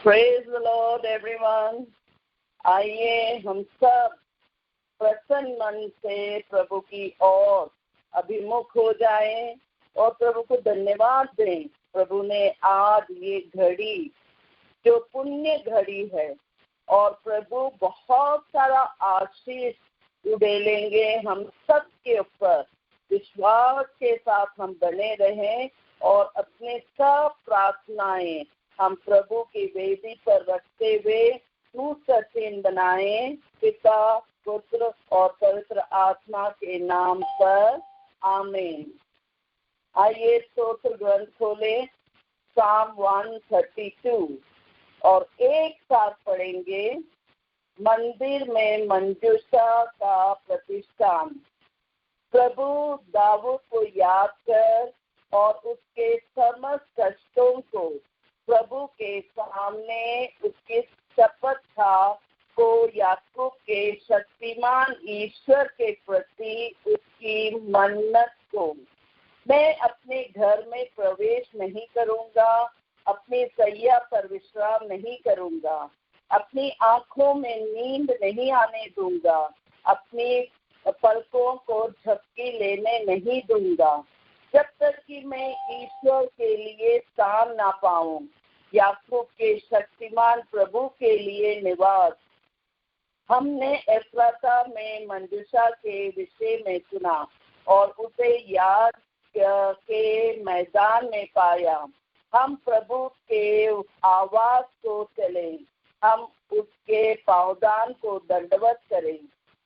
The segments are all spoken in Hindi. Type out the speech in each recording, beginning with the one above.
Praise the Lord everyone. आइए हम सब प्रसन्न मन से प्रभु की ओर अभिमुख हो जाएं और प्रभु को धन्यवाद दें। प्रभु ने आज ये घड़ी जो पुण्य घड़ी है और प्रभु बहुत सारा आशीष उड़ेलेंगे हम सब के ऊपर। विश्वास के साथ हम बने रहें और अपने सब प्रार्थनाएं हम प्रभु की वेदी पर रखते हुए सुचिन्ह बनाएं। पिता, पुत्र और पवित्र आत्मा के नाम पर आमीन। आइए स्तोत्र ग्रंथ खोले साम 132 और एक साथ पढ़ेंगे। मंदिर में मंजूषा का प्रतिष्ठान। प्रभु दाऊद को याद कर और उसके समस्त कष्टों को प्रभु के सामने उसकी शपथ को याकूब के शक्तिमान ईश्वर के प्रति उसकी मन्नत को। मैं अपने घर में प्रवेश नहीं करूंगा, अपनी सैया पर विश्राम नहीं करूंगा, अपनी आंखों में नींद नहीं आने दूंगा, अपनी पलकों को झपकी लेने नहीं दूंगा जब तक कि मैं ईश्वर के लिए स्थान ना पाऊं, याकूब के शक्तिमान प्रभु के लिए निवास। हमने एफ्राता में मंजूषा के विषय में सुना और उसे याद के मैदान में पाया। हम प्रभु के आवाज को चले, हम उसके पावदान को दंडवत करें।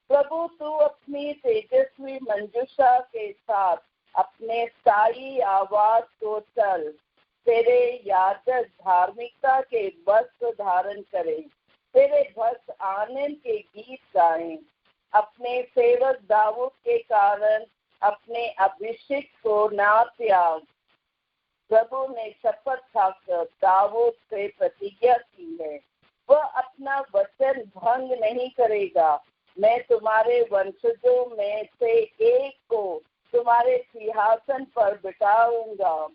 प्रभु तू अपनी तेजस्वी मंजूषा के साथ अपने स्थायी आवाज को चल। तेरे याजक धार्मिकता के वस्त्र धारण करें, तेरे भक्त आनंद के गीत गाएं। अपने सेवक दाऊद के कारण अपने अभिषेक को ना त्याग। प्रभु ने शपथ खाकर दाऊद से प्रतिज्ञा की है, वह अपना वचन भंग नहीं करेगा। मैं तुम्हारे वंशजों में से एक को तुम्हारे सिंहासन पर बिठाऊंगा।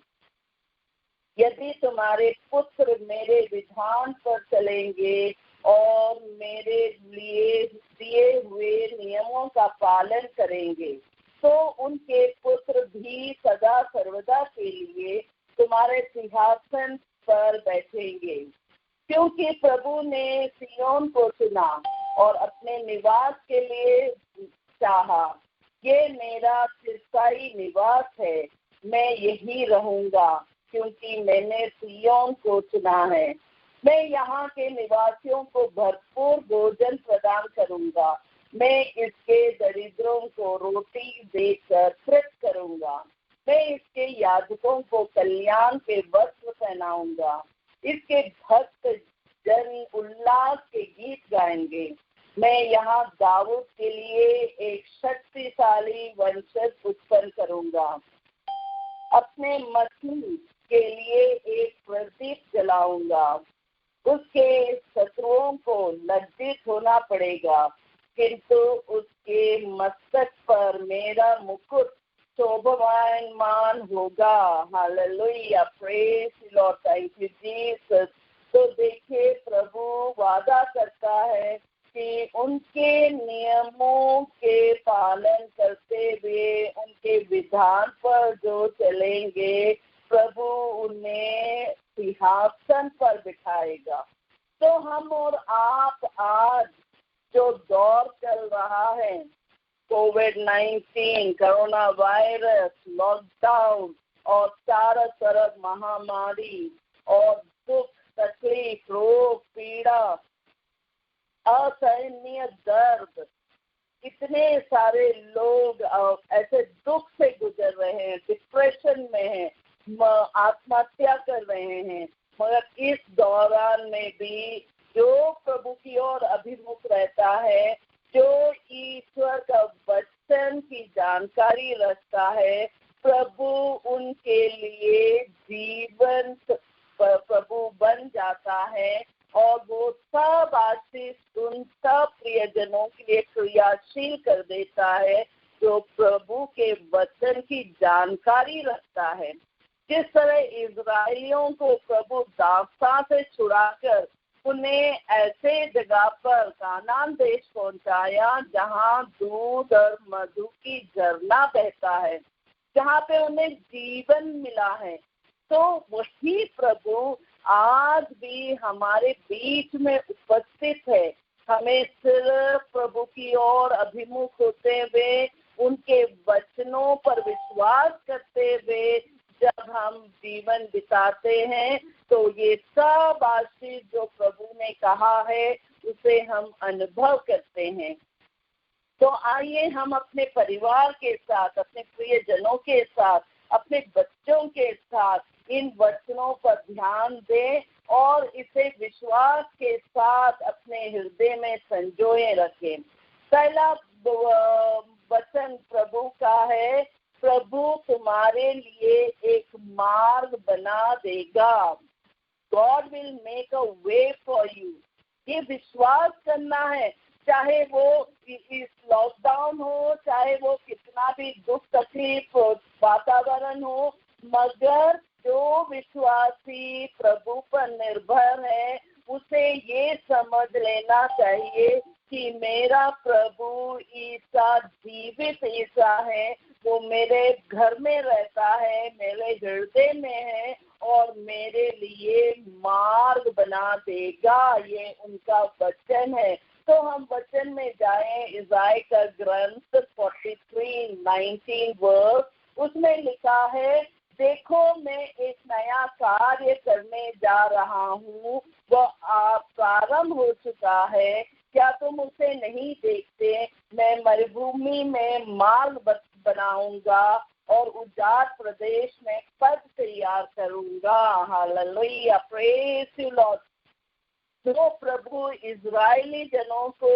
यदि तुम्हारे पुत्र मेरे विधान पर चलेंगे और मेरे लिए दिए हुए नियमों का पालन करेंगे, तो उनके पुत्र भी सदा सर्वदा के लिए तुम्हारे सिंहासन पर बैठेंगे। क्योंकि प्रभु ने सिय्योन को चुना और अपने निवास के लिए चाहा। ये मेरा चिरस्थायी निवास है, मैं यही रहूंगा क्योंकि मैंने सिय्योन को चुना है। मैं यहाँ के निवासियों को भरपूर भोजन प्रदान करूंगा। मैं इसके दरिद्रों को रोटी देकर तृप्त करूंगा। मैं इसके याजकों को कल्याण के वस्त्र पहनाऊंगा। इसके भक्त जन उल्लास के गीत गाएंगे। मैं यहाँ दाऊद के लिए एक शक्तिशाली वंशज उत्पन्न करूंगा। अपने मसीह के लिए एक प्रदीप जलाऊंगा। उसके शत्रुओं को लज्जित होना पड़ेगा, किंतु उसके मस्तक पर मेरा मुकुट शोभायमान होगा। Hallelujah, praise the Lord, thank you Jesus. तो देखिए प्रभु वादा करता है कि उनके नियमों के पालन करते हुए उनके विधान पर जो चलेंगे, प्रभु उन्हें सिंहासन पर बिठाएगा। तो हम और आप आज जो दौर चल रहा है, कोविड-19, कोरोना वायरस, लॉकडाउन और चारों तरफ महामारी और दुख, तकलीफ, रोग, पीड़ा, असहनीय दर्द, इतने सारे लोग ऐसे दुख से गुजर रहे हैं, डिप्रेशन में हैं, आत्महत्या कर रहे हैं। मगर इस दौरान में भी जो प्रभु की ओर अभिमुख रहता है, जो ईश्वर का वचन की जानकारी रखता है, प्रभु उनके लिए जीवन प्रभु बन जाता है और वो सब आशीष उन सब प्रियजनों के लिए क्रियाशील कर देता है जो प्रभु के वचन की जानकारी रखता है। जिस तरह इजराइलियों को प्रभु दास्तां से छुड़ाकर उन्हें ऐसे जगह पर कानान देश पहुंचाया जहां दूध और मधु की झरना बहता है, जहां पे उन्हें जीवन मिला है, तो वही प्रभु आज भी हमारे बीच में उपस्थित है। हमें सिर्फ प्रभु की ओर अभिमुख होते हुए, उनके वचनों पर विश्वास करते हुए जब हम जीवन बिताते हैं, तो ये सब आशीष जो प्रभु ने कहा है उसे हम अनुभव करते हैं। तो आइए हम अपने परिवार के साथ, अपने प्रियजनों के साथ, अपने बच्चों के साथ इन वचनों पर ध्यान दें और इसे विश्वास के साथ अपने हृदय में संजोए रखें। पहला वचन प्रभु का है, प्रभु तुम्हारे लिए एक मार्ग बना देगा। God will make a way for you। ये विश्वास करना है, चाहे वो इस लॉकडाउन हो, चाहे वो कितना भी दुख तकलीफ वातावरण हो, मगर जो विश्वासी प्रभु पर निर्भर है उसे ये समझ लेना चाहिए कि मेरा प्रभु ईसा जीवित ईसा है, वो मेरे घर में रहता है, मेरे हृदय में है और मेरे लिए मार्ग बना देगा। ये उनका वचन है। तो हम वचन में जाएं, इज़ाई का ग्रंथ 43:19 वर्स, उसमें लिखा है, देखो मैं एक नया कार्य करने जा रहा हूँ, वह प्रारंभ हो चुका है, क्या तुम उसे नहीं देखते? मैं मरुभूमि में मार्ग बनाऊंगा और उजाड़ प्रदेश में पथ तैयार करूंगा। Hallelujah, praise you Lord. जो प्रभु इजरायली जनों को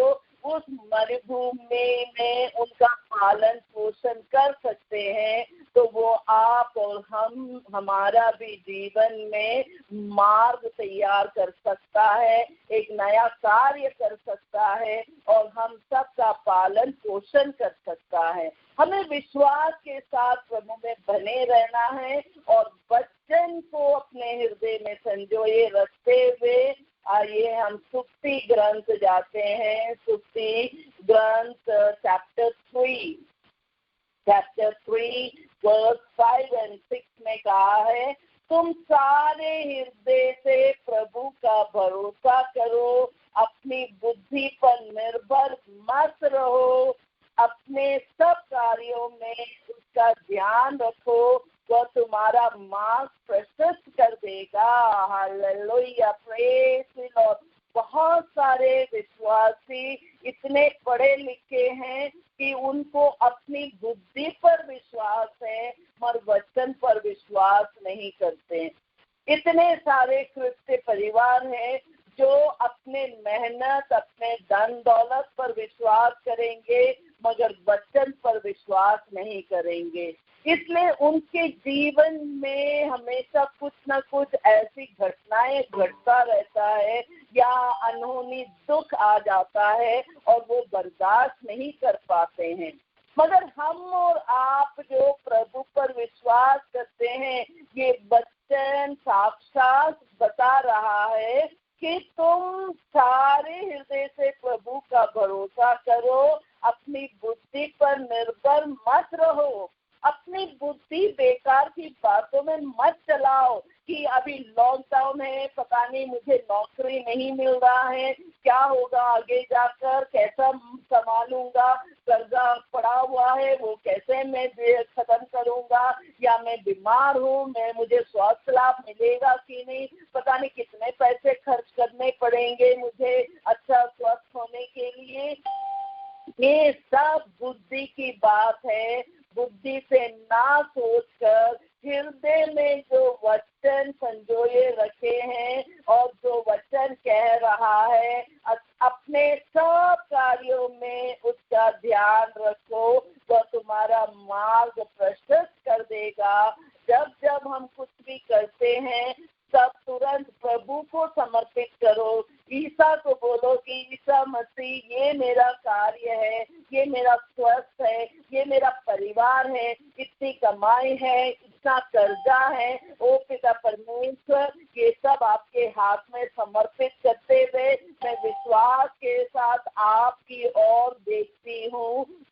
उस मरुभूमि में उनका पालन पोषण कर सकते हैं, तो वो आप और हम हमारा भी जीवन में मार्ग तैयार कर सकता है, एक नया कार्य कर सकता है और हम सबका पालन पोषण कर सकता है। हमें विश्वास के साथ प्रभु में बने रहना है और वचन को अपने हृदय में संजोए रखते हुए आइए हम सुक्ति ग्रंथ जाते हैं। सुक्ति ग्रंथ चैप्टर 3 वर्स 5 और 6 में कहा है, तुम सारे हृदय से प्रभु का भरोसा करो, अपनी बुद्धि पर निर्भर मत रहो, अपने सब कार्यों में उसका ध्यान रखो, वह तुम्हारा मार्ग प्रशस्त कर देगा। Hallelujah, praise the Lord. बहुत सारे विश्वासी इतने पढ़े लिखे हैं कि उनको अपनी बुद्धि पर विश्वास है मगर वचन पर विश्वास नहीं करते। इतने सारे क्रिस्ती परिवार हैं जो अपने मेहनत, अपने धन दौलत पर विश्वास करेंगे मगर वचन पर विश्वास नहीं करेंगे। इसलिए उनके जीवन में हमेशा कुछ न कुछ ऐसी घटनाएं घटता रहता है या अनहोनी दुख आ जाता है और वो बर्दाश्त नहीं कर पाते हैं। मगर हम और आप जो प्रभु पर विश्वास करते हैं, ये वचन साक्षात बता रहा है कि तुम सारे हृदय से प्रभु का भरोसा करो, अपनी बुद्धि पर निर्भर मत रहो, अपनी बुद्धि बेकार की बातों में मत चलाओ कि अभी लॉकडाउन है, पता नहीं मुझे नौकरी नहीं मिल रहा है, क्या होगा आगे जाकर, कैसा संभालूंगा, कर्जा पड़ा हुआ है वो कैसे मैं खत्म करूंगा, या मैं बीमार हूँ, मुझे स्वास्थ्य लाभ मिलेगा कि नहीं, पता नहीं कितने पैसे खर्च करने पड़ेंगे मुझे अच्छा स्वस्थ होने के लिए। ये सब बुद्धि की बात है। बुद्धि से ना सोचकर हृदय में जो वचन संजोए रखे हैं और जो वचन कह रहा है, अपने सब कार्यों में उसका ध्यान रखो, वह तुम्हारा मार्ग प्रशस्त कर देगा। जब जब हम कुछ भी करते हैं तब तुरंत प्रभु को समर्पित करो, ईसा को बोलो कि ईसा मसीह ये मेरा कार्य है, ये मेरा स्वस्थ है, ये मेरा परिवार है, इतनी कमाई है, जितना कर्जा है ओ पिता परमेश्वर, ये सब आपके हाथ में समर्पित करते हुए मैं विश्वास के साथ आपकी ओर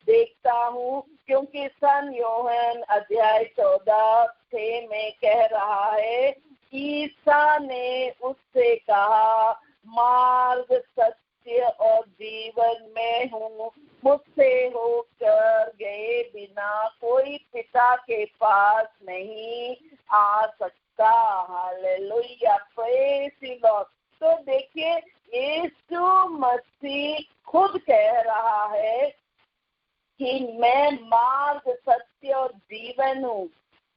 देखता हूँ, क्योंकि सन यूहन्ना अध्याय 14 में कह रहा है, ईसा ने उससे कहा, मार्ग सत्य और जीवन में हूँ, मुझसे होकर गए बिना कोई पिता के पास नहीं आ सकता। Hallelujah, praise the Lord. तो देखिए, यीशु मसीह खुद कह रहा है कि मैं मार्ग सत्य और जीवन हूँ।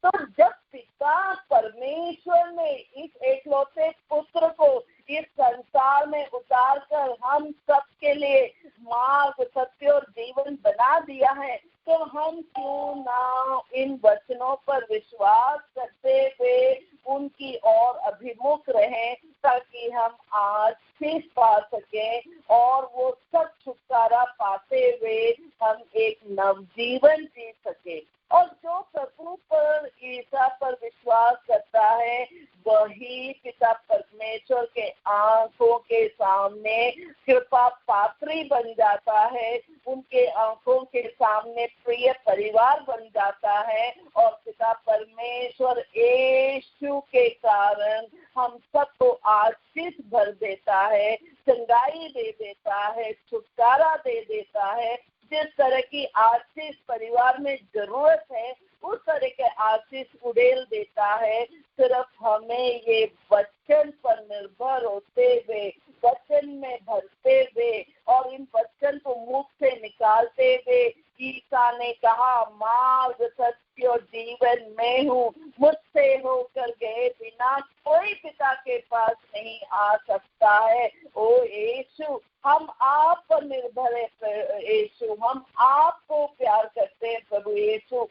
तो जब पिता परमेश्वर ने इस एकलौते पुत्र को इस संसार में उतार कर हम सबके लिए मार्ग सत्य और जीवन बना दिया है, तो हम क्यों ना इन वचनों पर विश्वास करते हुए उनकी ओर अभिमुख रहें, ताकि हम आशीष पा सकें और वो सब छुटकारा पाते हुए हम एक नवजीवन जी सके। और जो प्रभु पर, ईसा पर विश्वास करता है, वही पिता परमेश्वर के आंखों के सामने कृपा पात्री बन जाता है, उनके आंखों के सामने प्रिय परिवार बन जाता है, और पिता परमेश्वर यीशु के कारण हम सबको आशीष भर देता है, चंगाई दे देता है, छुटकारा दे देता है। जिस तरह की आशीष परिवार में जरूरत है, उस तरह के आशीष उड़ेल देता है। सिर्फ हमें ये वचन पर निर्भर होते हुए, वचन में भरते हुए और इन वचन को मुख से निकालते हुए, ईसा ने कहा, मार्ग सत्य और जीवन में हूँ, मुझसे होकर गए बिना कोई पिता के पास नहीं आ सकता है। ओ यीशु, हम आप पर निर्भर है यीशु, हम आपको प्यार करते हैं प्रभु यीशु।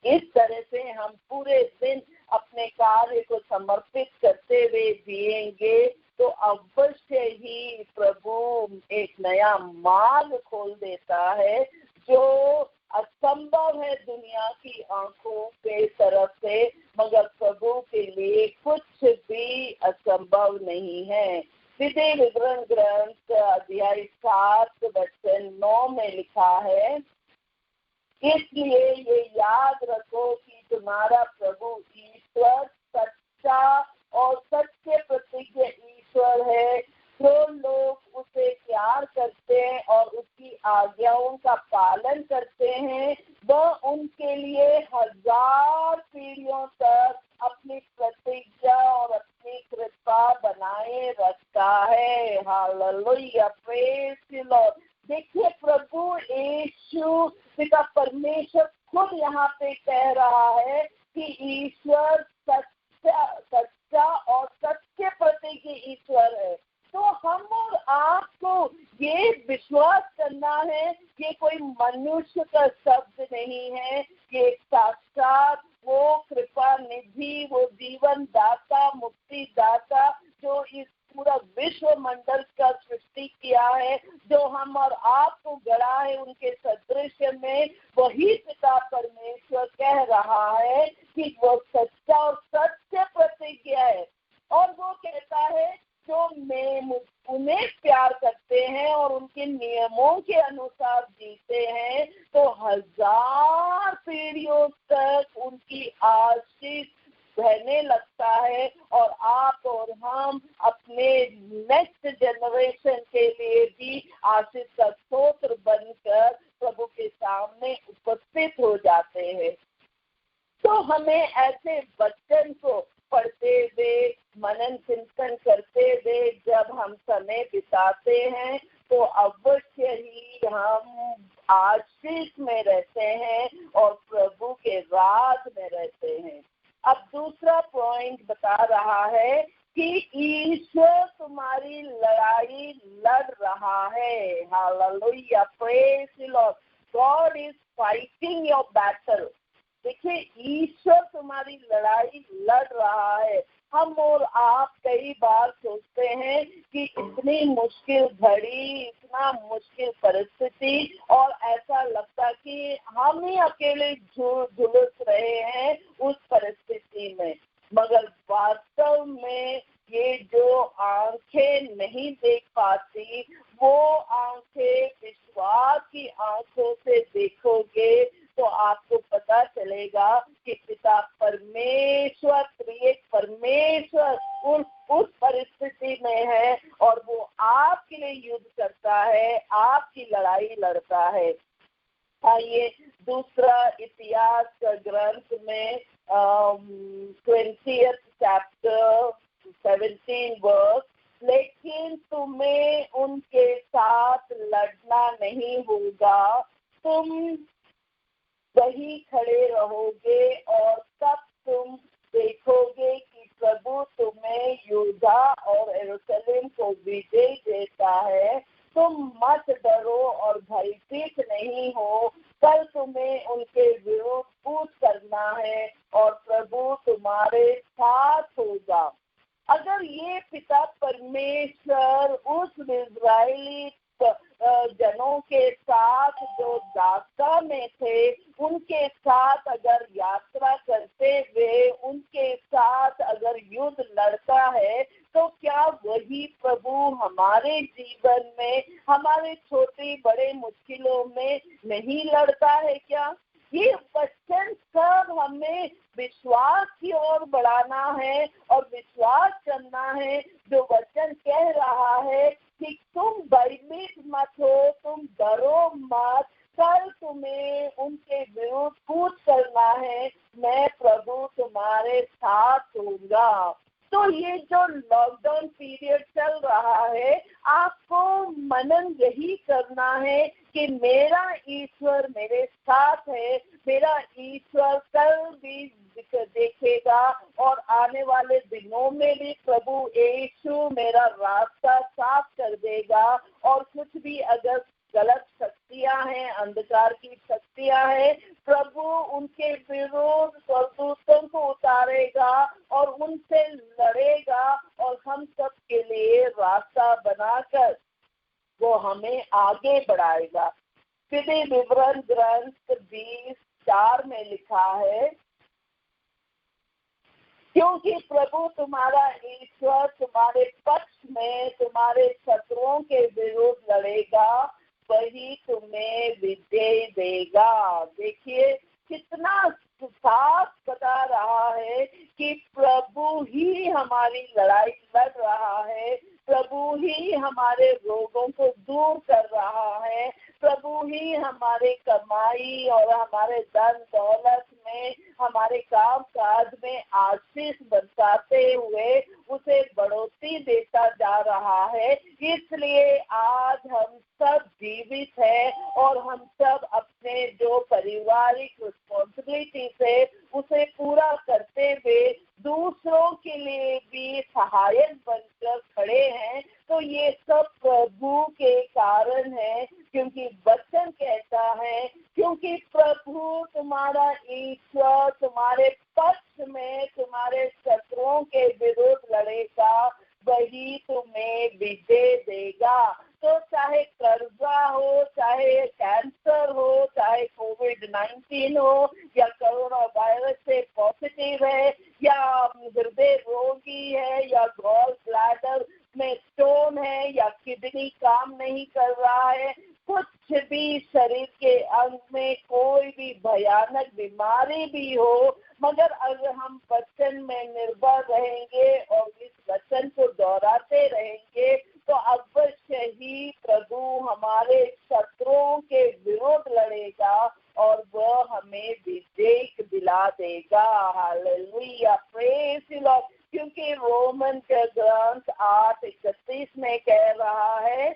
इस तरह से हम पूरे दिन अपने कार्य को समर्पित करते हुए जिएंगे तो अवश्य ही प्रभु एक नया मार्ग खोल देता है, जो असंभव है दुनिया की आंखों के तरफ से, मगर प्रभु के लिए कुछ भी असंभव नहीं है। विधि विवरण ग्रंथ अध्याय 7 वचन 9 में लिखा है, इसलिए ये याद रखो कि तुम्हारा प्रभु ईश्वर सच्चा और सत्य प्रतिज्ञ ईश्वर है। जो लोग उसे प्यार करते हैं और उसकी आज्ञाओं का पालन करते हैं, वह उनके लिए 1000 पीढ़ियों तक अपनी प्रतिज्ञा और अपनी कृपा बनाए रखता है। Hallelujah, praise the Lord. देखिए, प्रभु यीशु पिता परमेश्वर खुद यहाँ पे कह रहा है कि ईश्वर सच्चा और सत्य प्रतिज्ञ ईश्वर है। तो हम और आपको ये विश्वास करना है, ये कोई मनुष्य का शब्द नहीं है, ये साक्षात वो कृपा निधि, वो जीवन दाता, मुक्ति दाता, जो इस पूरा विश्व मंडल का सृष्टि किया है, जो हम और आपको गढ़ा है उनके सदृश्य में, वही पिता परमेश्वर कह रहा है कि वो सच्चा और सत्य प्रतिज्ञा है। और वो कहता है, जो उन्हें प्यार करते हैं और उनके नियमों के अनुसार जीते हैं, तो 1000 पीढ़ियों तक उनकी आशीष बहने लगता है, और आप और हम अपने नेक्स्ट जनरेशन के लिए भी आशीष का स्रोत बनकर प्रभु के सामने उपस्थित हो जाते हैं। तो हमें ऐसे वचन को पढ़ते हुए, मनन चिंतन करते हुए जब हम समय बिताते हैं, तो अवश्य ही हम आशीष में रहते हैं और प्रभु के राज में रहते हैं। अब दूसरा पॉइंट बता रहा है कि ईश्वर तुम्हारी लड़ाई लड़ रहा है। Hallelujah, praise the Lord. God is fighting your battle. देखिए, ईश्वर तुम्हारी लड़ाई लड़ रहा है। हम और आप कई बार सोचते हैं कि इतनी मुश्किल घड़ी, इतना मुश्किल परिस्थिति, और ऐसा लगता कि हम ही अकेले झुलस रहे हैं उस परिस्थिति में। मगर वास्तव में ये जो आंखें नहीं देख पाती, वो आंखें विश्वास की आंखों से देखोगे तो आपको पता चलेगा कि पिता परमेश्वर, त्रिएक परमेश्वर उस परिस्थिति में है और वो आपके लिए युद्ध करता है, आपकी लड़ाई लड़ता है। आइए दूसरा इतिहास का ग्रंथ में 20th चैप्टर 17 वर्स, लेकिन तुम्हें उनके साथ लड़ना नहीं होगा, तुम वही खड़े रहोगे और तब तुम देखोगे कि प्रभु तुम्हें यहूदा और यरूशलेम को विजय देता है। तुम मत डरो और भयभीत नहीं हो, कल तुम्हें उनके विरुद्ध कूच करना है और प्रभु तुम्हारे साथ होगा। अगर ये पिता परमेश्वर उस इजरायली जनों के साथ जो दास्ता में थे, उनके साथ अगर यात्रा करते हुए उनके साथ अगर युद्ध लड़ता है, तो क्या वही प्रभु हमारे जीवन में, हमारे छोटे बड़े मुश्किलों में नहीं लड़ता है क्या? ये वचन सब हमें विश्वास की ओर बढ़ाना है और विश्वास करना है। जो वचन कह रहा है कि तुम भयभीत मत हो, तुम डरो मत, कल तुम्हें उनके विरुद्ध कूच करना है, मैं प्रभु तुम्हारे साथ होऊंगा। तो ये जो लॉकडाउन पीरियड चल रहा है, आपको मनन यही करना है कि मेरा ईश्वर मेरे साथ है, मेरा ईश्वर कल भी देखेगा और आने वाले दिनों में भी प्रभु यीशु मेरा रास्ता साफ कर देगा। और कुछ भी अगर गलत शक्तियां हैं, अंधकार की शक्तियां हैं, प्रभु उनके विरुद्ध स्वर्गदूतों को उतारेगा और उनसे लड़ेगा और हम सब के लिए रास्ता बनाकर वो हमें आगे बढ़ाएगा। विधि विवरण ग्रंथ 20:4 में लिखा है, क्योंकि प्रभु तुम्हारा ईश्वर तुम्हारे पक्ष में तुम्हारे शत्रुओं के विरुद्ध लड़ेगा, वही तुम्हें विजय देगा। देखिए कितना साफ बता रहा है कि प्रभु ही हमारी लड़ाई लड़ रहा है, प्रभु ही हमारे रोगों को दूर कर रहा है, प्रभु ही हमारे कमाई और हमारे धन दौलत में, हमारे काम काज में आशीष बरसाते हुए उसे बढ़ोतरी देता जा रहा है। इसलिए आज हम सब जीवित है और हम सब अपने जो पारिवारिक रिस्पॉन्सिबिलिटी है उसे पूरा करते हुए दूसरों के लिए भी सहायक बनकर खड़े हैं। तो ये सब प्रभु के कारण है, क्योंकि वचन कहता है, क्योंकि प्रभु तुम्हारा ईश्वर तुम्हारे पक्ष में तुम्हारे शत्रुओं के विरुद्ध लड़ेगा, वही तुम्हें विजय देगा। तो चाहे कर्जा हो, चाहे कैंसर हो, चाहे कोविड-19 हो, या कोरोना वायरस से पॉजिटिव है, या हृदय रोगी है, या गॉल ब्लैडर में स्टोन है, या किडनी काम नहीं कर रहा है, कुछ भी शरीर के अंग में कोई भी भयानक बीमारी भी हो, मगर अगर हम वचन में निर्भर रहेंगे और इस वचन को दोहराते रहेंगे तो अवश्य ही प्रभु हमारे शत्रुओं के विरुद्ध लड़ेगा और वह हमें विजय दिला देगा। Hallelujah, praise the Lord. क्योंकि रोमन के ग्रंथ 8:31 में कह रहा है,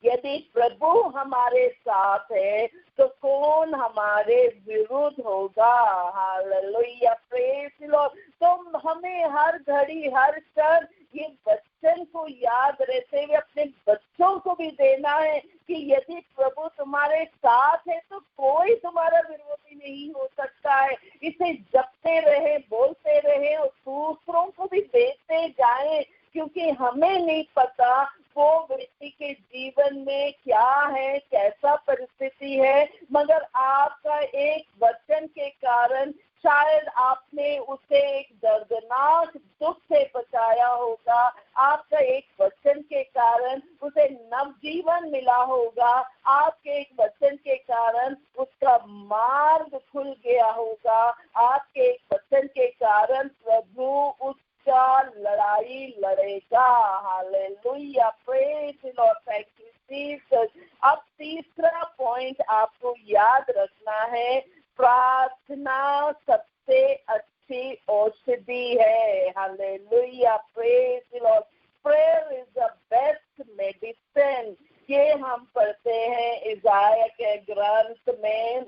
यदि प्रभु हमारे साथ है तो कौन हमारे विरुद्ध होगा। Hallelujah, praise the Lord. तो हमें हर घड़ी हर क्षण ये वचन को याद रहते हुए अपने बच्चों को भी देना है कि यदि प्रभु तुम्हारे साथ है तो कोई तुम्हारा विरोधी नहीं हो सकता है। इसे जपते रहे, बोलते रहे और दूसरों को भी देते जाएं, क्योंकि हमें नहीं पता वो व्यक्ति के जीवन में क्या है, कैसा परिस्थिति है, मगर आपका एक वचन के कारण शायद आपने उसे एक दर्दनाक दुख से बचाया होगा। आपका एक वचन के कारण उसे नवजीवन मिला होगा। आपके एक वचन के कारण उसका मार्ग खुल गया होगा। आपके एक वचन के कारण प्रभु उसका लड़ाई लड़ेगा। Hallelujah, praise the Lord, thank you Jesus. अब तीसरा पॉइंट आपको याद रखना है, प्रार्थना सबसे अच्छी औषधि है। Hallelujah, praise the Lord. Prayer is the best medicine. ये हम पढ़ते हैं इज़ाया के ग्रंथ में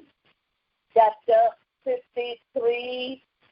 चैप्टर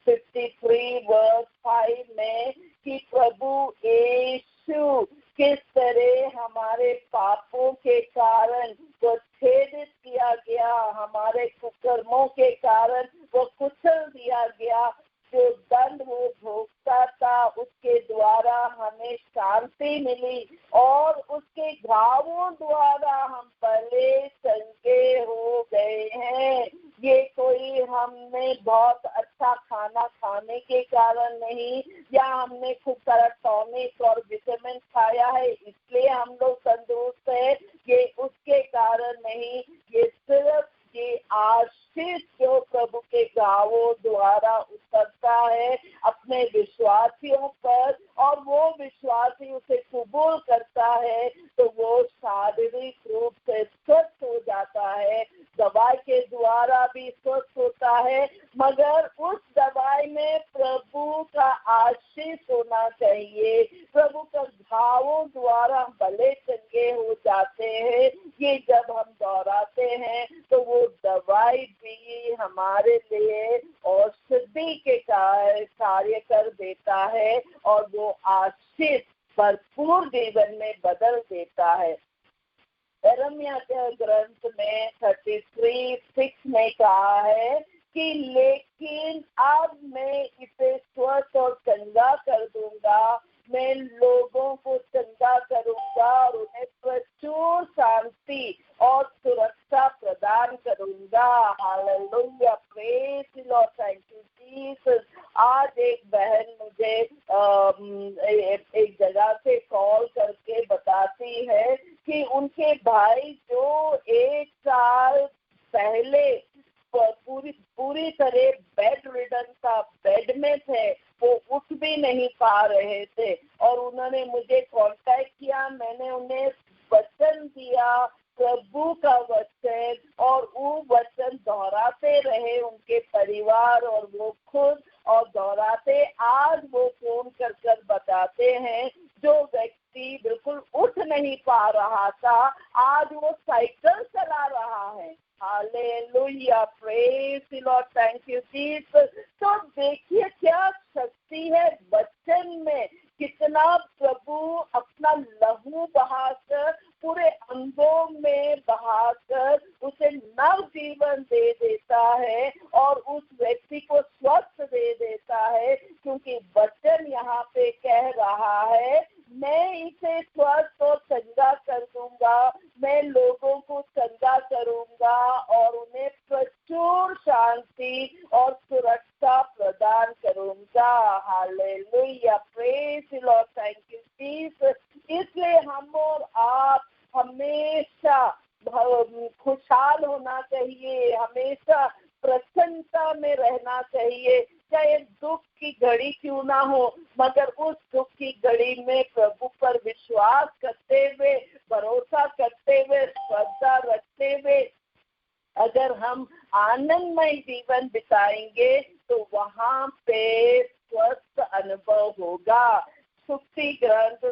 53 वर्स 5 में कि प्रभु यीशु किस तरह हमारे पापों के कारण वो छेदित किया गया, हमारे कुकर्मों के कारण वो कुचल दिया गया। जो दंड वो भोगता था उसके द्वारा हमें शांति मिली और उसके घावों द्वारा हम भले चंगे हो गए हैं। ये कोई हमने बहुत अच्छा खाना खाने के कारण नहीं, या हमने खूब सारा टॉनिक और विटामिन खाया है इसलिए हम लोग तंदुरुस्त है, ये उसके कारण नहीं। ये सिर्फ ये आशीष जो प्रभु के घावों द्वारा उतरता है अपने विश्वासियों पर, और वो विश्वासी उसे कबूल करता है तो वो शारीरिक रूप से स्वस्थ हो जाता है। दवाई के द्वारा भी स्वस्थ होता है, मगर उस दवाई में प्रभु का आशीष होना चाहिए। प्रभु का घावों द्वारा भले चंगे हो जाते हैं। ये जब हम दोहराते हैं तो वो दवाई भी हमारे लिए औषधि के कार्य कर देता है और वो आशीष भरपूर जीवन में बदल देता है। यिर्मयाह के ग्रंथ में 33:6 में कहा है कि लेकिन अब मैं इसे स्वस्थ और चंगा कर दूंगा, मैं लोगों को चंगा करूंगा और उन्हें प्रचुर शांति और सुरक्षा प्रदान करूंगा। Hallelujah, praise the Lord, thank you Jesus. आज एक बहन मुझे एक जगह से कॉल करके बताती है कि उनके भाई जो 1 साल पहले पूरी तरह बेड रिडन था, बेड में थे, वो उठ भी नहीं पा रहे थे और उन्होंने मुझे कांटेक्ट किया। मैंने उन्हें वचन दिया, प्रभु का वचन, और वो वचन दोहराते रहे उनके परिवार और वो खुद, और दोहराते आज वो फोन कर कर बताते हैं जो व्यक्ति बिल्कुल उठ नहीं पा रहा था आज वो साइकिल चला रहा है। Hallelujah, praise the Lord, thank you Jesus. तो देखिए क्या शक्ति है वचन में, कितना प्रभु अपना लहू बहाकर पूरे अंगों में बहाकर उसे नव जीवन दे देता है और उस व्यक्ति को स्वस्थ दे देता है, क्योंकि वचन यहाँ पे कह रहा है मैं इसे स्वस्थ और चंगा कर दूंगा, मैं लोगों को चंगा करूंगा और उन्हें प्रचुर शांति और सुरक्षा प्रदान करूंगा। Hallelujah, praise the Lord, thank you Jesus. इसलिए हम और आप हमेशा खुशहाल होना चाहिए, हमेशा प्रसन्नता में रहना चाहिए, चाहे दुख की घड़ी क्यों ना हो, मगर उस दुख की घड़ी में प्रभु पर विश्वास करते हुए, भरोसा करते हुए, श्रद्धा रखते हुए अगर हम आनंदमय जीवन बिताएंगे तो वहाँ पे स्वस्थ अनुभव होगा। सुक्ति ग्रंथ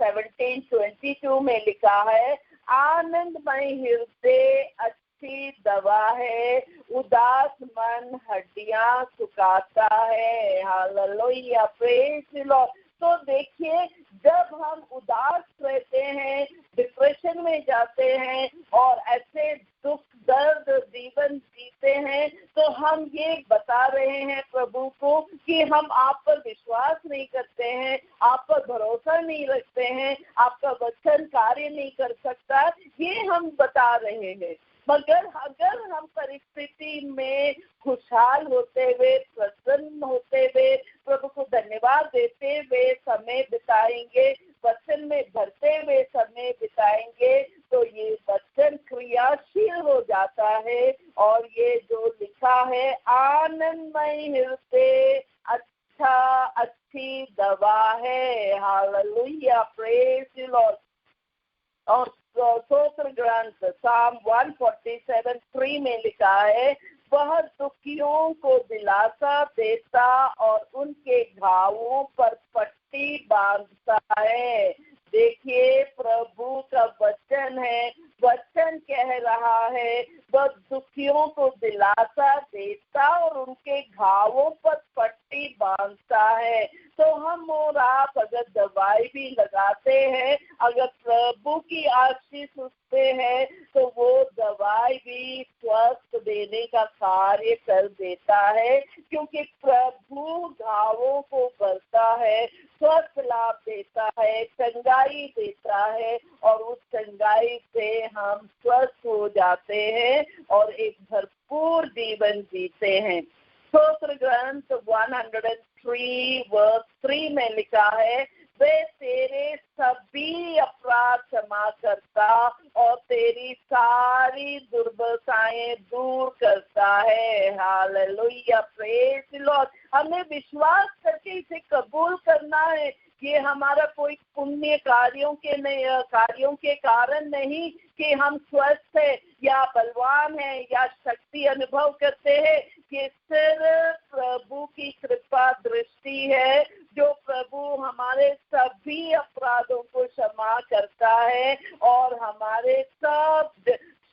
17:22 में लिखा है, आनंदमय हृदय अच्छी दवा है, उदास मन हड्डियां सुखाता है। Hallelujah, praise the Lord. तो देखिए जब हम उदास रहते हैं, डिप्रेशन में जाते हैं और ऐसे दुख दर्द जीवन जीते हैं, तो हम ये बता रहे हैं प्रभु को कि हम आप पर विश्वास नहीं करते हैं, आप पर भरोसा नहीं रखते हैं, आपका वचन कार्य नहीं कर सकता, ये हम बता रहे हैं। मगर अगर हम परिस्थिति में खुशहाल होते हुए, प्रसन्न होते हुए, प्रभु को धन्यवाद देते हुए समय बिताएंगे, वचन में भरते हुए समय बिताएंगे, तो ये वचन क्रियाशील हो जाता है। और ये जो लिखा है, आनंदमय हृदय अच्छी दवा है। Hallelujah, praise the Lord. और स्तोत्र ग्रंथ साम 147:3 में लिखा है, वह दुखियों को दिलासा देता और उनके घावों पर पट्टी बांधता है। देखिए, प्रभु का वचन है, वचन कह रहा है, वह दुखियों को दिलासा देता और उनके घावों पर पट्टी बांधता है। तो हम और आप अगर दवाई भी लगाते हैं, अगर प्रभु की आशीष उससे है, तो वो दवाई भी स्वस्थ देने का कार्य कर देता है, क्योंकि प्रभु घावों को भरता है, स्वस्थ लाभ देता है, चंगाई देता है, और उस चंगाई से हम स्वस्थ हो जाते हैं और एक भरपूर जीवन जीते हैं। स्तोत्र ग्रंथ 103:3 में लिखा है, वे तेरे सभी अपराध क्षमा करता और तेरी सारी दुर्बलताएं दूर करता है। Hallelujah, praise the Lord. हमें विश्वास करके इसे कबूल करना है। ये हमारा कोई पुण्य कार्यों के कारण नहीं कि हम स्वस्थ है या बलवान है या शक्ति अनुभव करते हैं। ये सिर्फ प्रभु की कृपा दृष्टि है, जो प्रभु हमारे सभी अपराधों को क्षमा करता है और हमारे सब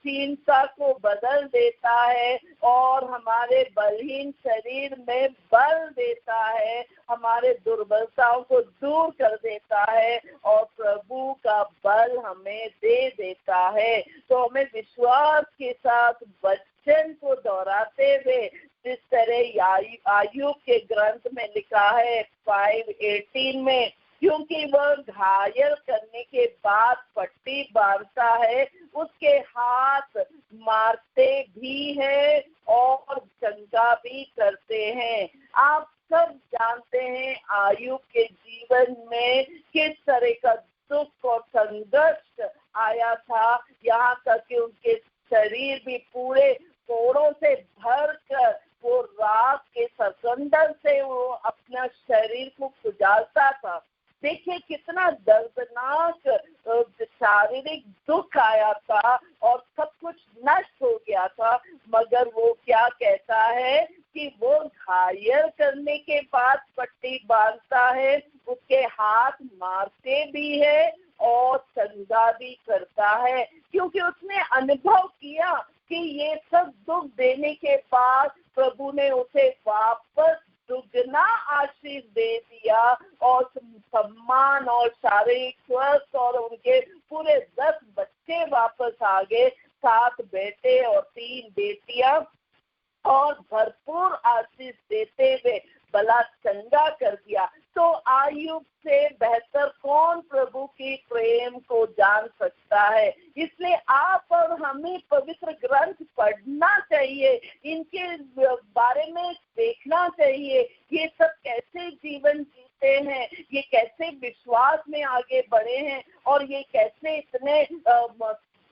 हीनता को बदल देता है और हमारे बलहीन शरीर में बल देता है, हमारे दुर्बलताओं को दूर कर देता है और प्रभु का बल हमें दे देता है। तो हमें विश्वास के साथ वचन को दोहराते हुए, जिस तरह आयुब के ग्रंथ में लिखा है 5:18 में, क्योंकि वह घायल करने के बाद पट्टी बांधता है, उसके हाथ मारते भी है और चंगा भी करते हैं। आप सब जानते हैं आयुब के जीवन में किस तरह का दुख और संघर्ष आया था, यहाँ तक कि उनके शरीर भी पूरे कोड़ों से भरकर वो राख के सरकंडल से वो अपना शरीर को खुजालता था। देखिए कितना दर्दनाक शारीरिक दुख आया था और सब कुछ नष्ट हो गया था, मगर वो क्या कहता है कि वो घायल करने के बाद पट्टी बांधता है, उसके हाथ मारते भी है और चंगा भी करता है, क्योंकि उसने अनुभव किया कि ये सब दुख देने के बाद प्रभु ने उसे वापस दुगना आशीष दे दिया और सम्मान और शारीरिक स्वस्थ और उनके पूरे 10 बच्चे वापस आ गए, 7 बेटे और 3 बेटियां, और भरपूर आशीष देते हुए भला चंगा कर दिया। तो आयुब से बेहतर कौन प्रभु की प्रेम को जान सकता है। इसलिए आप और हमें पवित्र ग्रंथ पढ़ना चाहिए, इनके बारे में देखना चाहिए, ये सब कैसे जीवन जीते हैं, ये कैसे विश्वास में आगे बढ़े हैं और ये कैसे इतने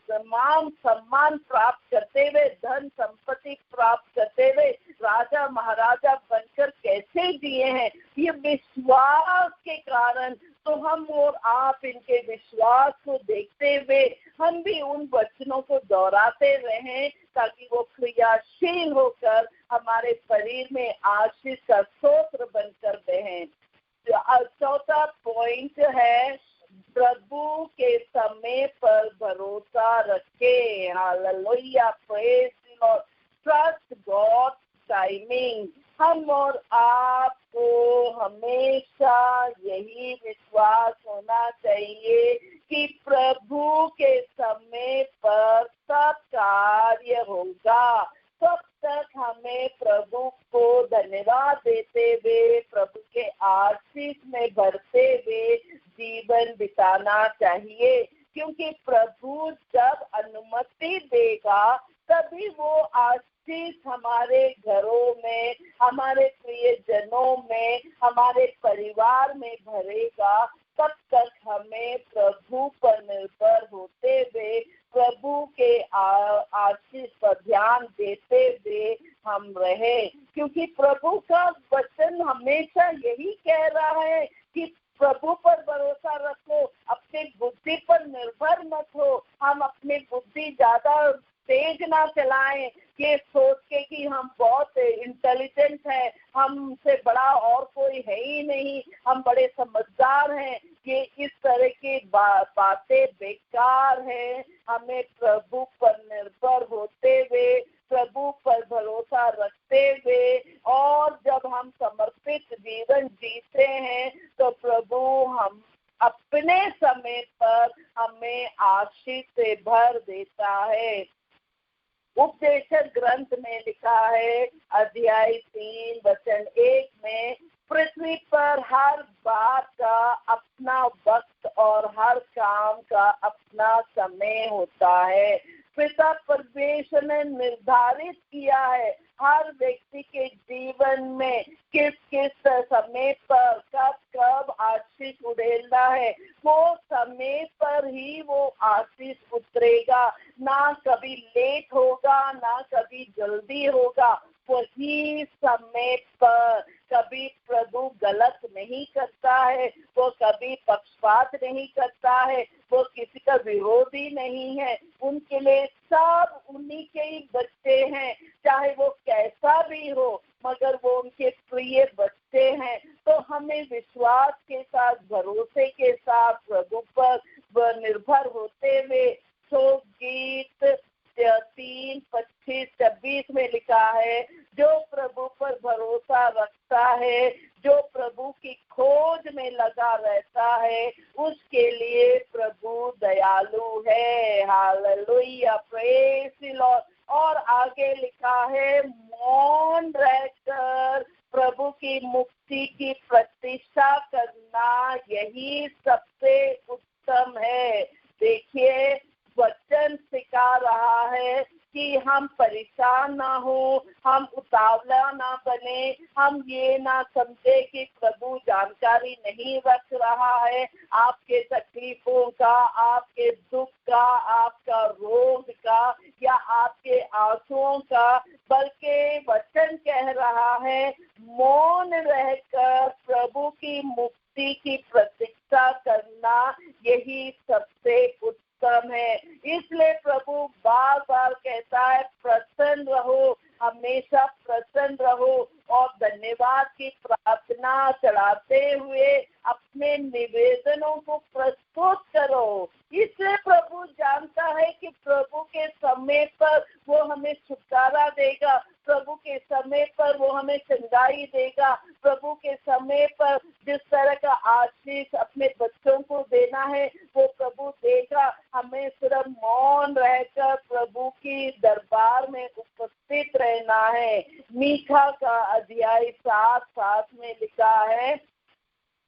मान सम्मान प्राप्त करते हुए, धन संपत्ति प्राप्त करते हुए राजा महाराजा बनकर कैसे जिए हैं। ये विश्वास के कारण। तो हम और आप इनके विश्वास को देखते हुए हम भी उन वचनों को दोहराते रहें, ताकि वो क्रियाशील होकर हमारे शरीर में आशीष का स्रोत बनकर बहें। चौथा पॉइंट है, प्रभु के समय पर भरोसा रखे। Hallelujah, praise the Lord. Trust God timing. हम और आपको हमेशा यही विश्वास होना चाहिए कि प्रभु के समय पर सब कार्य होगा, सब तक हमें प्रभु को धन्यवाद देते हुए, प्रभु के आशीष में भरते हुए जीवन बिताना चाहिए, क्योंकि प्रभु जब अनुमति देगा तभी वो आशीष हमारे घरों में, हमारे प्रियजनों में, हमारे परिवार में भरेगा। तब तक हमें प्रभु पर निर्भर होते हुए, प्रभु के आशीष पर ध्यान देते हुए हम रहे, क्योंकि प्रभु का वचन हमेशा यही कह रहा है कि प्रभु पर भरोसा रखो, अपनी बुद्धि पर निर्भर मत हो। हम अपनी बुद्धि ज्यादा तेज ना चलाएं, ये सोच के कि हम बहुत इंटेलिजेंट हैं, हमसे बड़ा और कोई है ही नहीं, हम बड़े समझदार हैं। ये इस तरह की बातें बेकार हैं। हमें प्रभु पर निर्भर होते हुए, प्रभु पर भरोसा रखते हुए, और जब हम समर्पित जीवन जीते हैं तो प्रभु हम अपने समय पर हमें आशीष से भर देता है। उपदेशक ग्रंथ में लिखा है, अध्याय 3 वचन 1 में, पृथ्वी पर हर बात का अपना वक्त और हर काम का अपना समय होता है। पिता परमेश्वर ने निर्धारित किया है हर व्यक्ति के जीवन में किस किस समय पर कब आशीष उड़ेलना है। वो समय पर ही वो आशीष उतरेगा, ना कभी लेट होगा ना कभी जल्दी होगा। वही समय पर कभी प्रभु गलत नहीं करता है, वो कभी पक्षपात नहीं करता है, वो किसी का विरोधी नहीं है। उनके लिए सब उन्हीं के ही बच्चे हैं, चाहे वो कैसा भी हो, मगर वो उनके प्रिय बच्चे हैं। तो हमें विश्वास के साथ, भरोसे के साथ प्रभु पर निर्भर होते हुए, तो गीत 3:25-26 में लिखा है, जो प्रभु पर भरोसा रखता है, जो प्रभु की खोज में लगा रहता है, उसके लिए प्रभु दयालु है। Hallelujah, praise the Lord. और आगे लिखा है, मौन रहकर प्रभु की मुक्ति की प्रतीक्षा करना यही सबसे उत्तम है। देखिए, वचन सिखा रहा है कि हम परेशान ना हो, हम उतावला ना बने, हम ये ना समझे कि प्रभु जानकारी नहीं रख रहा है आपके तकलीफों का, आपके दुख का, आपका रोग का या आपके आंसुओं का, बल्कि वचन कह रहा है, मौन रहकर प्रभु की मुक्ति की प्रतीक्षा करना यही सबसे उत्तम है। इसलिए प्रभु बार बार कहता है, प्रसन्न रहो, हमेशा प्रसन्न रहो और धन्यवाद की प्रार्थना चढ़ाते हुए अपने निवेदनों को प्रस्तुत करो। इसलिए प्रभु जानता है कि प्रभु के समय पर वो हमें छुटकारा देगा, प्रभु के समय पर वो हमें चंगाई देगा, प्रभु के समय पर जिस तरह का आशीष अपने बच्चों को देना है वो प्रभु देगा। हमें सिर्फ मौन रहकर प्रभु की दरबार में उपस्थित रहना है। मीका का अध्याय 7:7 में लिखा है,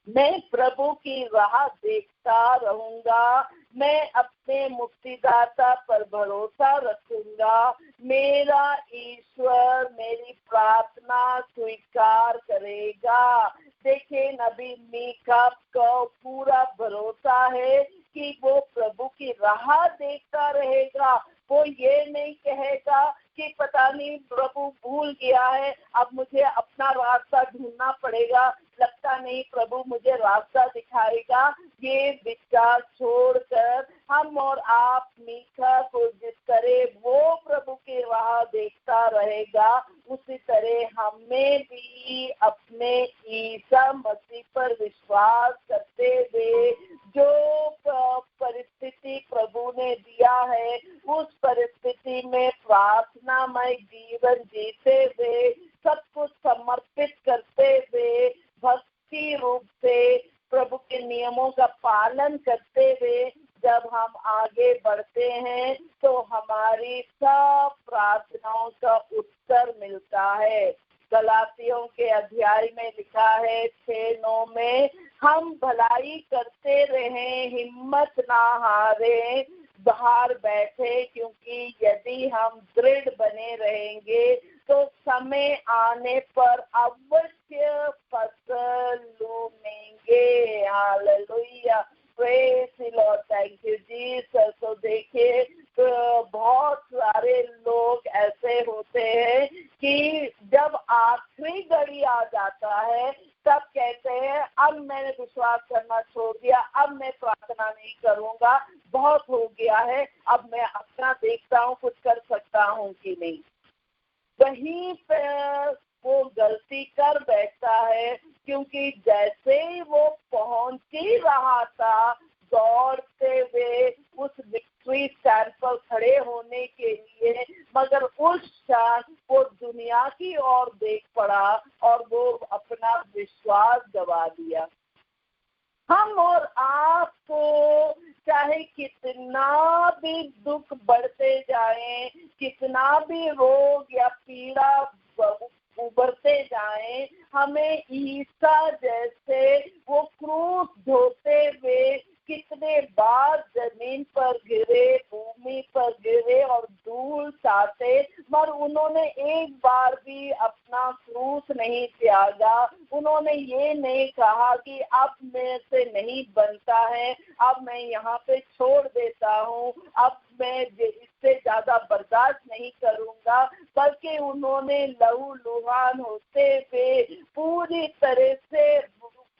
मैं प्रभु की राह देखता रहूंगा, मैं अपने मुक्तिदाता पर भरोसा रखूंगा, मेरा ईश्वर मेरी प्रार्थना स्वीकार करेगा। देखिए, नबी मीका को पूरा भरोसा है कि वो प्रभु की राह देखता रहेगा। वो ये नहीं कहेगा कि पता नहीं प्रभु भूल गया है, अब मुझे अपना रास्ता ढूंढना पड़ेगा, लगता नहीं प्रभु मुझे रास्ता दिखाएगा। ये विचार छोड़कर हम और आप मीका को जिस तरह वो प्रभु की राह देखता रहेगा, उसी तरह हमें भी अपने ईसा मसीह पर विश्वास करते हुए जो परिस्थिति प्रभु ने दिया है, उस परिस्थिति में प्रार्थनामय जीवन जीते हुए, सब कुछ समर्पित करते हुए, भक्ति रूप से प्रभु के नियमों का पालन करते हुए जब हम आगे बढ़ते हैं तो हमारी सब प्रार्थनाओं का उत्तर मिलता है। गलातियों के अध्याय में लिखा है 6:9 में, हम भलाई करते रहें, हिम्मत ना हारे, बाहर बैठे, क्योंकि यदि हम दृढ़ बने रहेंगे तो समय आने पर अवश्य फसल लूमेंगे। Hallelujah, praise the Lord, thank you Jesus. तो देखिए तो बहुत सारे लोग ऐसे होते हैं कि जब आखिरी घड़ी आ जाता है तब कहते हैं अब मैंने विश्वास करना छोड़ दिया, अब मैं प्रार्थना नहीं करूंगा, बहुत हो गया है, अब मैं अपना देखता हूँ कुछ कर सकता हूँ कि नहीं। वहीं पर वो गलती कर बैठता है, क्योंकि जैसे ही वो पहुंच ही रहा था दौड़ते हुए उस विक्ट्री स्टैंड पर खड़े होने के लिए, मगर उस क्षण वो दुनिया की ओर देख पड़ा और वो अपना विश्वास गवा दिया। हम और आपको चाहे कितना भी दुख बढ़ते जाए, कितना भी रोग या पीड़ा उभरते जाए, हमें ईसा जैसे वो क्रूस ढोते हुए कितने बार जमीन पर गिरे, भूमि पर गिरे और धूल चाटे, मगर उन्होंने एक बार भी अपना क्रूस नहीं त्यागा। उन्होंने ये नहीं कहा कि अब मेरे से नहीं बनता है, अब मैं यहाँ पे छोड़ देता हूँ, अब मैं इससे ज्यादा बर्दाश्त नहीं करूँगा, बल्कि उन्होंने लहू लुहान होते हुए पूरी तरह से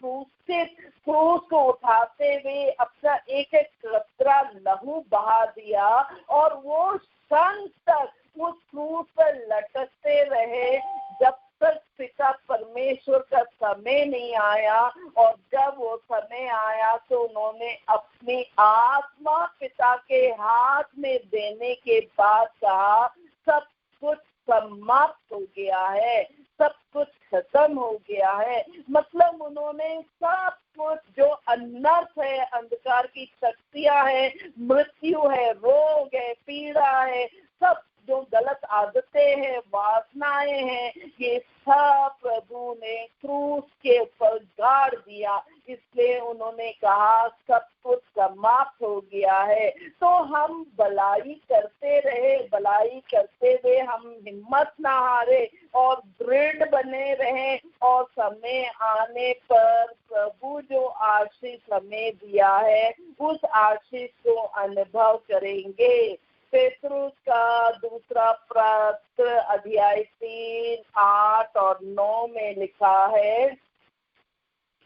क्रूस को उठाते हुए अपना एक एक कतरा लहू बहा दिया और वो क्षण तक उस क्रूस पर लटकते रहे जब तक पिता परमेश्वर का समय नहीं आया। और जब वो समय आया तो उन्होंने अपनी आत्मा पिता के हाथ में देने के बाद कहा सब कुछ समाप्त हो गया है, सब कुछ खत्म हो गया है। मतलब उन्होंने सब कुछ जो अनर्थ है, अंधकार की शक्तियां है, मृत्यु है, रोग है, पीड़ा है, सब जो गलत आदतें हैं, वासनाएं हैं, ये सब प्रभु ने क्रूस के ऊपर गाड़ दिया। इसलिए उन्होंने कहा सब कुछ समाप्त हो गया है। तो हम भलाई करते रहे, भलाई करते हुए हम हिम्मत ना हारे और दृढ़ बने रहें, और समय आने पर प्रभु जो आशीष हमें दिया है उस आशीष को अनुभव करेंगे। पेतरुस का दूसरा पत्र अध्याय 3, 8 और 9 में लिखा है,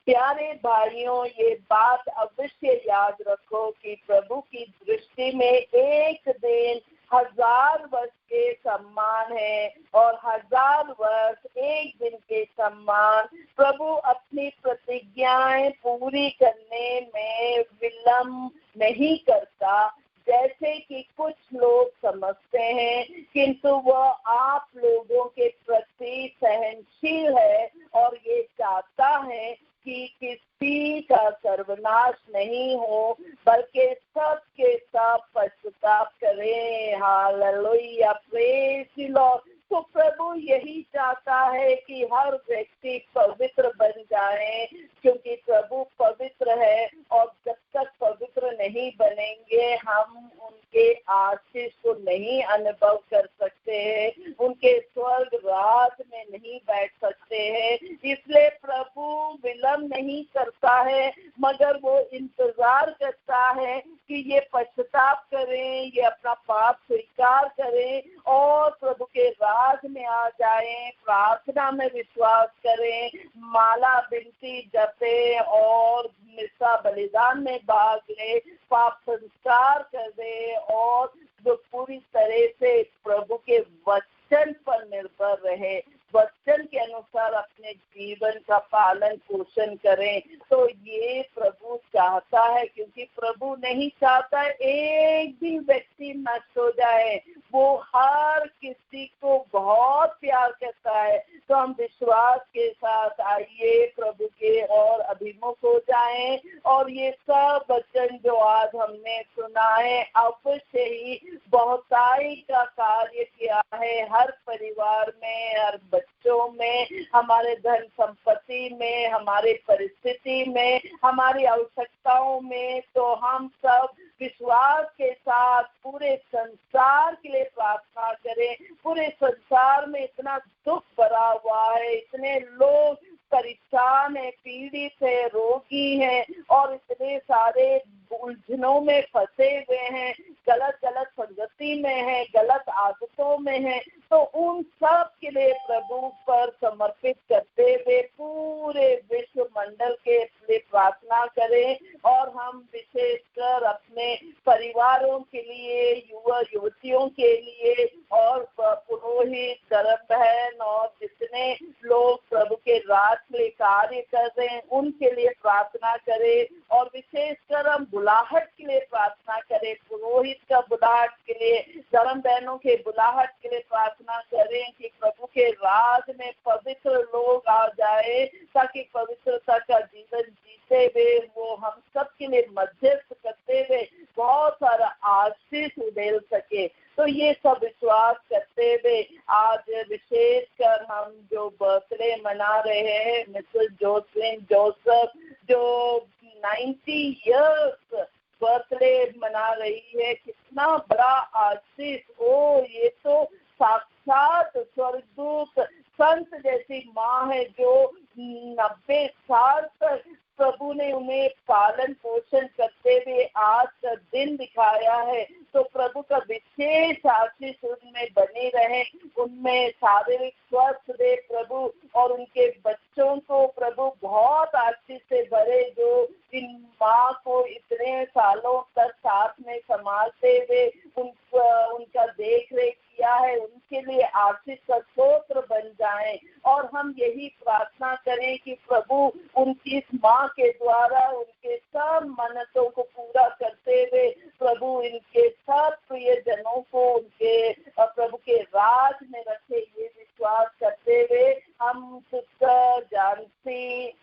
प्यारे भाइयों, ये बात अवश्य याद रखो कि प्रभु की दृष्टि में एक दिन 1000 वर्ष के समान है और 1000 वर्ष एक दिन के समान। प्रभु अपनी प्रतिज्ञाएं पूरी करने में विलंब नहीं करता, जैसे कि कुछ लोग समझते हैं, किंतु वह आप लोगों के प्रति सहनशील है और ये चाहता है कि किसी का सर्वनाश नहीं हो, बल्कि सब के सब पश्चाताप करें। Hallelujah, praise the Lord. तो प्रभु यही चाहता है कि हर व्यक्ति पवित्र बन जाए, क्योंकि प्रभु पवित्र है और जब तक पवित्र नहीं बनेंगे हम उनके आशीष को नहीं अनुभव कर सकते हैं, उनके स्वर्ग राज में नहीं बैठ सकते हैं। इसलिए प्रभु विलंब नहीं करता है, मगर वो इंतजार करता है कि ये पश्चाताप करें, ये अपना पाप स्वीकार करें और प्रभु के राज में आ जाएं, प्रार्थना में विश्वास करें, माला बिनती जपे और मिसा बलिदान में भाग ले, पाप संस्कार कर दे और जो पूरी तरह से प्रभु के वचन पर निर्भर रहे, वचन के अनुसार अपने जीवन का पालन पोषण करें। तो ये प्रभु चाहता है, क्योंकि प्रभु नहीं चाहता एक भी व्यक्ति नष्ट हो जाए, वो हर किसी को बहुत प्यार करता है। तो हम विश्वास के साथ आइए प्रभु के और अभिमुख हो जाएं, और ये सब वचन जो आज हमने सुना है अवश्य ही बहुताई का कार्य किया है हर परिवार में, हर बच्चों में, हमारे धन संपत्ति में, हमारे परिस्थिति में, हमारी आवश्यकताओं में। तो हम सब विश्वास के साथ पूरे संसार के लिए प्रार्थना करें। पूरे संसार में इतना दुख भरा हुआ है, इतने लोग परेशान है, पीड़ित है, रोगी हैं, और इतने सारे उलझनों में फंसे हुए हैं, गलत संगति में है, गलत आदतों में है। तो उन सब के लिए प्रभु पर समर्पित करते हुए पूरे विश्व मंडल के लिए प्रार्थना करें। और हम विशेषकर अपने परिवारों के लिए, युवा युवतियों के लिए, और पुरोहित, धर्म बहन और जितने लोग प्रभु के राज के लिए कार्य कर रहे हैं उनके लिए प्रार्थना करें। और विशेषकर हम बुलाहट के लिए प्रार्थना करें, पुरोहित का बुलाहट के लिए, धर्म बहनों के बुलाहट के लिए प्रार्थना करें कि प्रभु के राज में पवित्र लोग आ जाए, ताकि पवित्रता का जीवन जीते हुए वो हम सब के लिए मध्यस्थ करते हुए बहुत सारा आशीष उड़ेल सके। तो ये सब विश्वास करते हुए आज विशेषकर हम जो बर्थडे मना रहे हैं मिसेस जोसेफिन जोसेफ, जो 90 इयर्स बर्थडे मना रही है, कितना बड़ा आशीष। ओ ये तो साक्षात स्वर्गदूत संत जैसी माँ है, जो 90 साल तक प्रभु ने उन्हें पालन पोषण करते हुए आज का दिन दिखाया है। तो प्रभु का विशेष आशीष उनमें बने रहे, उनमें शारीरिक स्वस्थ दे प्रभु, और उनके बच्चों को प्रभु बहुत आशीष से भरे, जो इन माँ को इतने सालों तक साथ में संभालते हुए उनका देख रेख किया है, उनके लिए आशीष का स्रोत बन जाएं। और हम यही प्रार्थना करें कि प्रभु उनकी इस माँ के द्वारा उनके सब मन्नतों को पूरा करते हुए प्रभु इनके सब प्रिय जनों को उनके प्रभु के राज में रखे, ये विश्वास करते हुए हम सिस्टर जानसी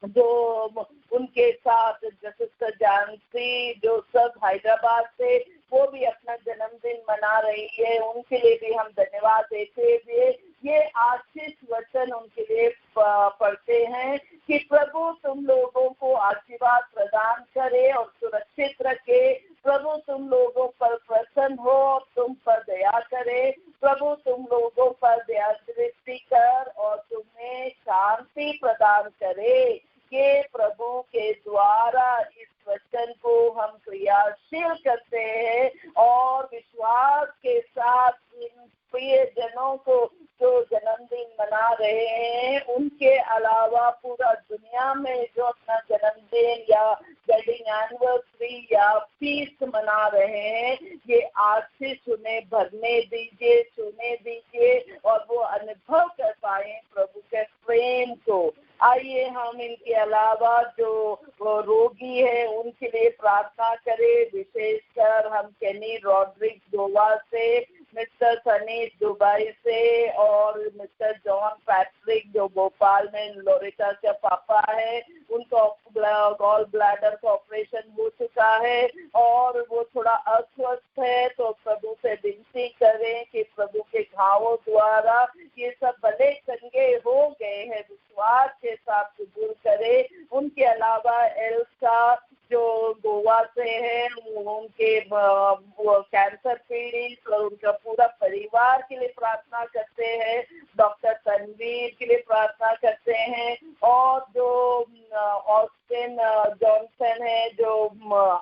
जो उनके साथ सिस्टर जानसी जो सब हैदराबाद से वो भी अपना जन्मदिन मना रही है, उनके लिए भी हम धन्यवाद देते हुए ये आशीष वचन उनके लिए पढ़ते हैं कि प्रभु तुम लोगों को आशीर्वाद प्रदान करे और सुरक्षित रखे। प्रभु तुम लोगों पर प्रसन्न हो, तुम पर दया करे। प्रभु तुम लोगों पर दया दृष्टि कर और तुम्हें शांति प्रदान करे। ये प्रभु के द्वारा इस वचन को हम क्रियाशील करते हैं और विश्वास के साथ इन प्रिय जनों को जो जन्मदिन मना रहे हैं, उनके अलावा पूरा दुनिया में जो अपना जन्मदिन या वेडिंग एनिवर्सरी या फीस्ट मना रहे हैं, ये आशीष उन्हें भरने दीजिए, छूने दीजिए और वो अनुभव कर पाए प्रभु के प्रेम को। आइए हम इनके अलावा जो रोगी है उनके लिए प्रार्थना करें। विशेषकर हम केनी रॉड्रिक गोवा से, मिस्टर सनी दुबई से और मिस्टर जॉन पैट्रिक जो भोपाल में लोरेटा के पापा है, उनका गॉल ब्लैडर का ऑपरेशन हो चुका है और वो थोड़ा अस्वस्थ है। तो प्रभु से विनती करें कि प्रभु के घावों द्वारा ये सब भले चंगे हो गए हैं, विश्वास के साथ कबूल करे। उनके अलावा एल्सा जो गोवा से है, उनके वो कैंसर पीड़ित और उनका पूरा परिवार के लिए प्रार्थना करते हैं। डॉक्टर तनवीर के लिए प्रार्थना करते हैं और जो ऑस्टिन जॉनसन है जो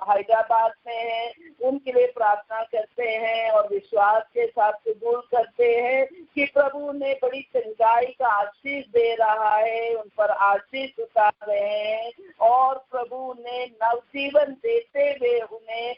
हैदराबाद में है, उनके लिए प्रार्थना करते हैं और विश्वास के साथ कबूल करते हैं कि प्रभु ने बड़ी चंगाई का आशीष दे रहा है, उन पर आशीष उतार रहे हैं और प्रभु ने नवजीवन देते हुए उन्हें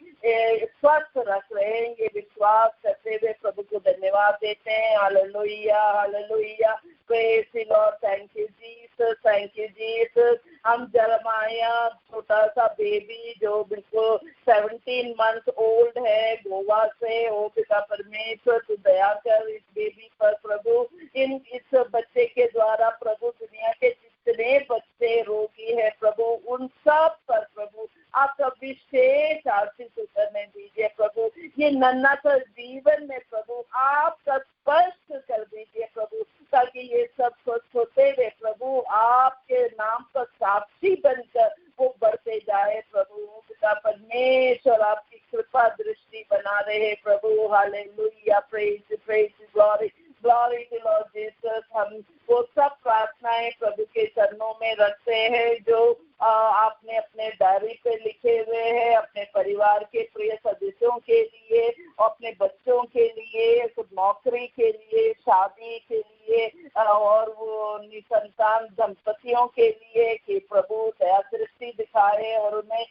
स्वस्थ रख रहे हैं। ये विश्वास करते हुए प्रभु को धन्यवाद देते हैं। Hallelujah, hallelujah, praise the Lord, thank you Jesus, thank you Jesus. हम जरमाया छोटा सा बेबी जो बिल्कुल 17 मंथ ओल्ड है गोवा से। ओ पिता परमेश्वर तू दया कर इस बेबी पर प्रभु, इस बच्चे के द्वारा प्रभु दुनिया के जितने बच्चे रोगी है प्रभु उन सब पर प्रभु आपका विशेष आशीष उतरने दीजिए प्रभु। ये नन्हा सा जीवन में प्रभु आपका स्पर्श कर दीजिए प्रभु, ताकि ये सब स्वस्थ होते हुए प्रभु आपके नाम का साक्षी बनकर वो बढ़ते जाए प्रभु। पिता परमेश्वर आपकी कृपा दृष्टि बना रहे प्रभु। Hallelujah, praise praise glory glory to Lord Jesus. हम वो सब प्रार्थनाएं प्रभु के चरणों में रखते हैं जो आपने अपने डायरी पे लिखे हुए हैं, अपने परिवार के प्रिय सदस्यों के लिए, अपने बच्चों के लिए, नौकरी के लिए, शादी के लिए और वो निसंतान दंपतियों के लिए कि प्रभु दया दृष्टि दिखाए और उन्हें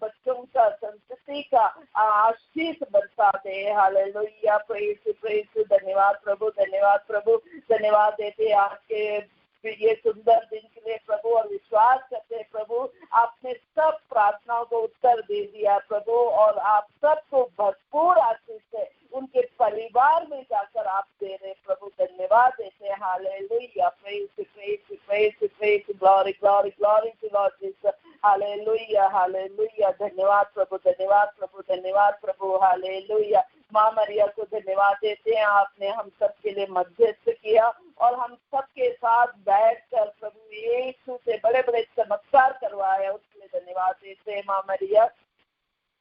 बच्चों का संतति का आशीष बरसा दे। Hallelujah, praise praise. धन्यवाद प्रभु, धन्यवाद प्रभु, धन्यवाद देते आपके ये सुंदर दिन के लिए प्रभु, और विश्वास करते हैं प्रभु आपने सब प्रार्थनाओं को उत्तर दे दिया प्रभु, और आप सबको भरपूर आशीष है उनके परिवार में जाकर आप दे रहे प्रभु। धन्यवाद देते हैं। Hallelujah, praise praise praise praise, glory glory glory to Lord Jesus. Hallelujah, hallelujah. धन्यवाद प्रभु, धन्यवाद प्रभु, धन्यवाद प्रभु। हालेलुया। माँ मरिया को धन्यवाद देते हैं, आपने हम सब के लिए मध्यस्थ किया और हम सबके साथ बैठकर प्रभु यीशु से बड़े बड़े चमत्कार करवाए, उसके लिए धन्यवाद देते हैं माँ Maria.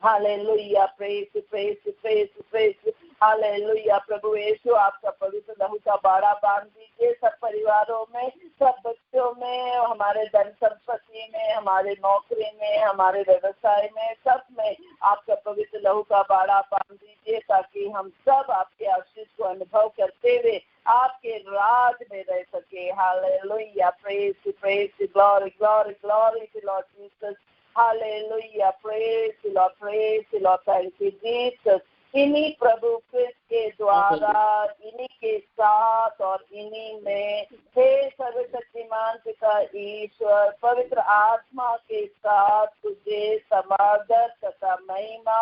Hallelujah, praise praise praise praise. Hallelujah, प्रभु यीशु आपका पवित्र लहू का बाड़ा बांध दीजिए सब परिवारों में, सब बच्चों में, हमारे धन संपत्ति में, हमारे नौकरी में, हमारे व्यवसाय में, सब में आपका पवित्र लहू का बाड़ा बांध दीजिए, ताकि हम सब आपके आशीष को अनुभव करते हुए आपके राज में रह सके। Hallelujah, praise praise, glory glory glory to Lord Jesus. Hallelujah, praise Lord, praise Lord, thank you Jesus. इन्हीं प्रभु क्रिस्त के द्वारा, इन्हीं के साथ और इन्हीं में हे सर्वशक्तिमान पिता ईश्वर, पवित्र आत्मा के साथ तुझे समादर तथा महिमा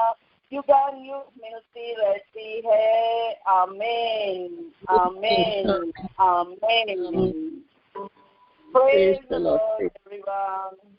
युगान युग मिलती रहती है। आमीन, आमीन, आमीन। Praise the Lord, everyone.